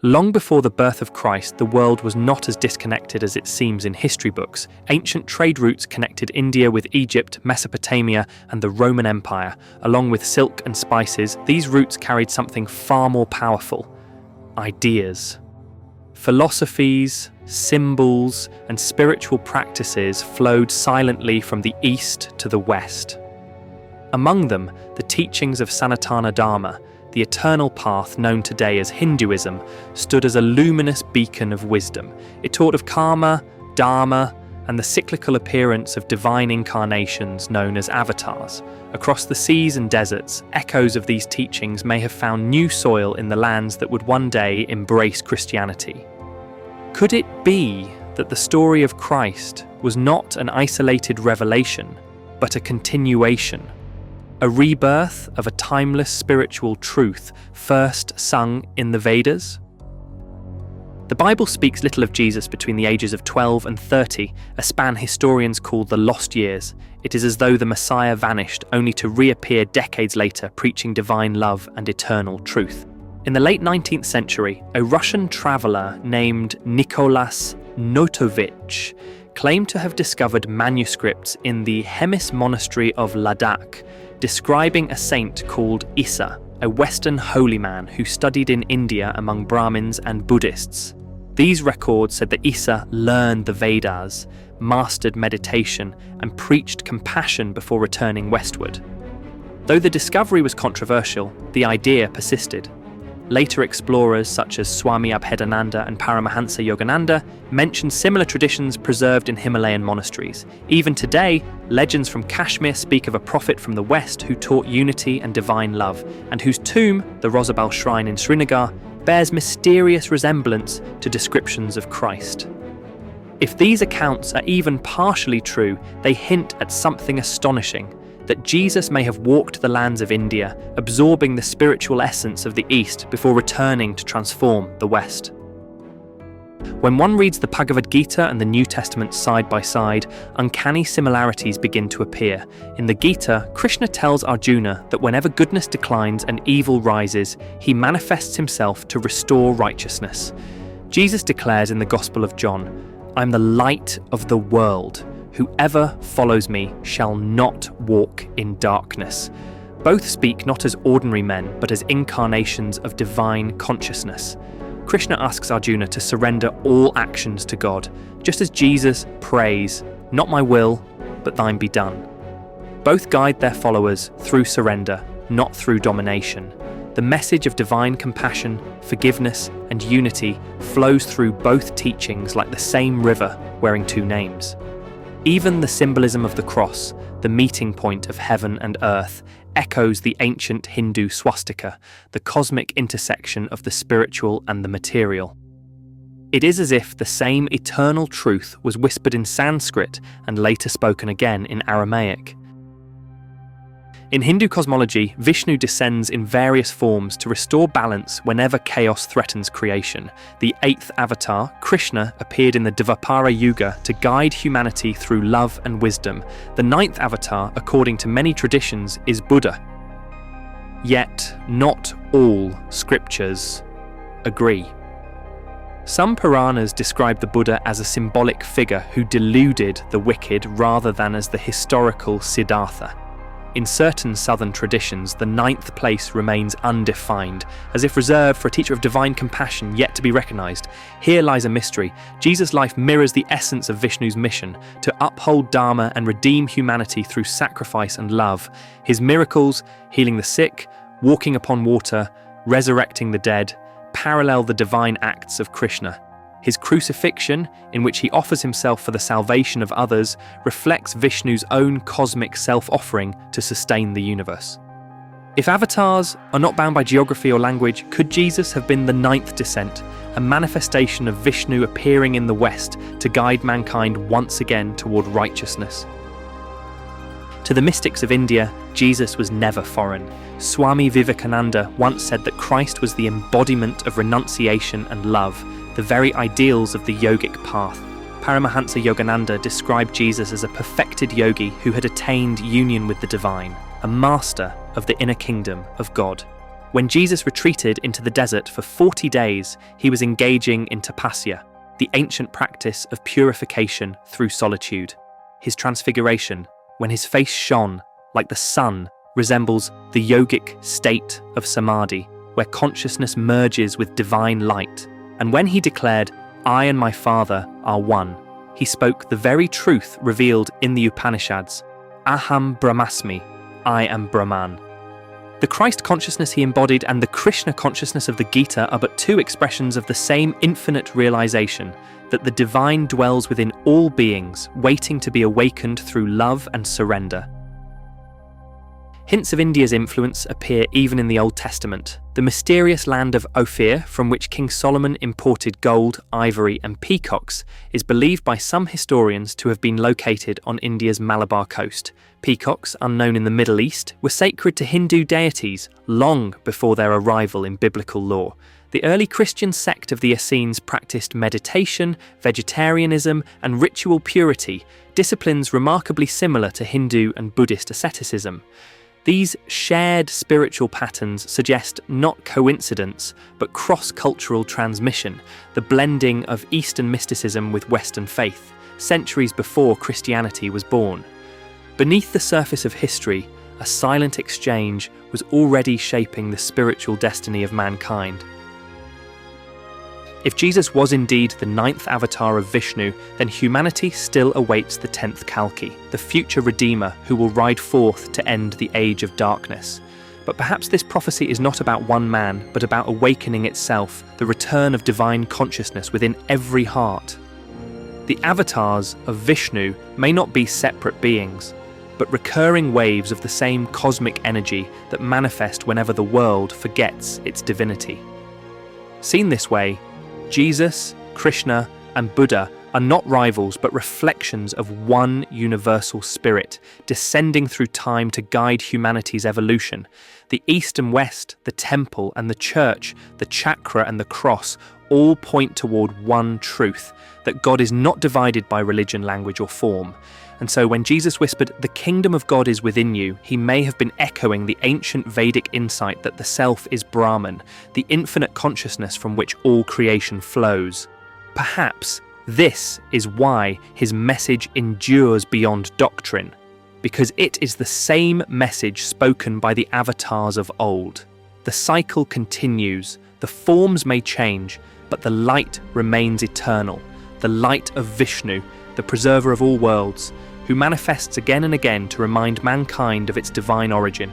Long before the birth of Christ, the world was not as disconnected as it seems in history books. Ancient trade routes connected India with Egypt, Mesopotamia, and the Roman Empire. Along with silk and spices, these routes carried something far more powerful: ideas. Philosophies, symbols, and spiritual practices flowed silently from the east to the west. Among them, the teachings of Sanatana Dharma, the eternal path known today as Hinduism, stood as a luminous beacon of wisdom. It taught of karma, dharma, and the cyclical appearance of divine incarnations known as avatars. Across the seas and deserts, echoes of these teachings may have found new soil in the lands that would one day embrace Christianity. Could it be that the story of Christ was not an isolated revelation, but a continuation? A rebirth of a timeless spiritual truth first sung in the Vedas? The Bible speaks little of Jesus between the ages of 12 and 30, a span historians call the lost years. It is as though the Messiah vanished, only to reappear decades later, preaching divine love and eternal truth. In the late 19th century, a Russian traveller named Nicholas Notovich claimed to have discovered manuscripts in the Hemis monastery of Ladakh, describing a saint called Issa, a Western holy man who studied in India among Brahmins and Buddhists. These records said that Issa learned the Vedas, mastered meditation, and preached compassion before returning westward. Though the discovery was controversial, the idea persisted. Later explorers such as Swami Abhedananda and Paramahansa Yogananda mentioned similar traditions preserved in Himalayan monasteries. Even today, legends from Kashmir speak of a prophet from the west who taught unity and divine love, and whose tomb, the Rosabal Shrine in Srinagar, bears mysterious resemblance to descriptions of Christ. If these accounts are even partially true, they hint at something astonishing: that Jesus may have walked the lands of India, absorbing the spiritual essence of the East before returning to transform the West. When one reads the Bhagavad Gita and the New Testament side by side, uncanny similarities begin to appear. In the Gita, Krishna tells Arjuna that whenever goodness declines and evil rises, he manifests himself to restore righteousness. Jesus declares in the Gospel of John, "I am the light of the world. Whoever follows me shall not walk in darkness." Both speak not as ordinary men, but as incarnations of divine consciousness. Krishna asks Arjuna to surrender all actions to God, just as Jesus prays, "Not my will, but thine be done." Both guide their followers through surrender, not through domination. The message of divine compassion, forgiveness, and unity flows through both teachings like the same river wearing two names. Even the symbolism of the cross, the meeting point of heaven and earth, echoes the ancient Hindu swastika, the cosmic intersection of the spiritual and the material. It is as if the same eternal truth was whispered in Sanskrit and later spoken again in Aramaic. In Hindu cosmology, Vishnu descends in various forms to restore balance whenever chaos threatens creation. The 8th avatar, Krishna, appeared in the Dvapara Yuga to guide humanity through love and wisdom. The 9th avatar, according to many traditions, is Buddha. Yet, not all scriptures agree. Some Puranas describe the Buddha as a symbolic figure who deluded the wicked rather than as the historical Siddhartha. In certain southern traditions, the 9th place remains undefined, as if reserved for a teacher of divine compassion yet to be recognized. Here lies a mystery. Jesus' life mirrors the essence of Vishnu's mission, to uphold Dharma and redeem humanity through sacrifice and love. His miracles, healing the sick, walking upon water, resurrecting the dead, parallel the divine acts of Krishna. His crucifixion, in which he offers himself for the salvation of others, reflects Vishnu's own cosmic self-offering to sustain the universe. If avatars are not bound by geography or language, could Jesus have been the 9th descent, a manifestation of Vishnu appearing in the West to guide mankind once again toward righteousness? To the mystics of India, Jesus was never foreign. Swami Vivekananda once said that Christ was the embodiment of renunciation and love, the very ideals of the yogic path. Paramahansa Yogananda described Jesus as a perfected yogi who had attained union with the divine, a master of the inner kingdom of God. When Jesus retreated into the desert for 40 days, he was engaging in tapasya, the ancient practice of purification through solitude. His transfiguration, when his face shone like the sun, resembles the yogic state of samadhi, where consciousness merges with divine light. And when he declared, "I and my Father are one," he spoke the very truth revealed in the Upanishads, "Aham Brahmasmi," I am Brahman. The Christ consciousness he embodied and the Krishna consciousness of the Gita are but two expressions of the same infinite realization that the divine dwells within all beings, waiting to be awakened through love and surrender. Hints of India's influence appear even in the Old Testament. The mysterious land of Ophir, from which King Solomon imported gold, ivory, and peacocks, is believed by some historians to have been located on India's Malabar coast. Peacocks, unknown in the Middle East, were sacred to Hindu deities long before their arrival in biblical lore. The early Christian sect of the Essenes practiced meditation, vegetarianism, and ritual purity, disciplines remarkably similar to Hindu and Buddhist asceticism. These shared spiritual patterns suggest not coincidence, but cross-cultural transmission, the blending of Eastern mysticism with Western faith, centuries before Christianity was born. Beneath the surface of history, a silent exchange was already shaping the spiritual destiny of mankind. If Jesus was indeed the 9th avatar of Vishnu, then humanity still awaits the 10th Kalki, the future Redeemer who will ride forth to end the age of darkness. But perhaps this prophecy is not about one man, but about awakening itself, the return of divine consciousness within every heart. The avatars of Vishnu may not be separate beings, but recurring waves of the same cosmic energy that manifest whenever the world forgets its divinity. Seen this way, Jesus, Krishna, and Buddha are not rivals but reflections of one universal spirit, descending through time to guide humanity's evolution. The East and West, the temple and the church, the chakra and the cross, all point toward one truth, that God is not divided by religion, language, or form. And so when Jesus whispered, "The kingdom of God is within you," he may have been echoing the ancient Vedic insight that the self is Brahman, the infinite consciousness from which all creation flows. Perhaps this is why his message endures beyond doctrine, because it is the same message spoken by the avatars of old. The cycle continues, the forms may change, but the light remains eternal, the light of Vishnu, the preserver of all worlds, who manifests again and again to remind mankind of its divine origin.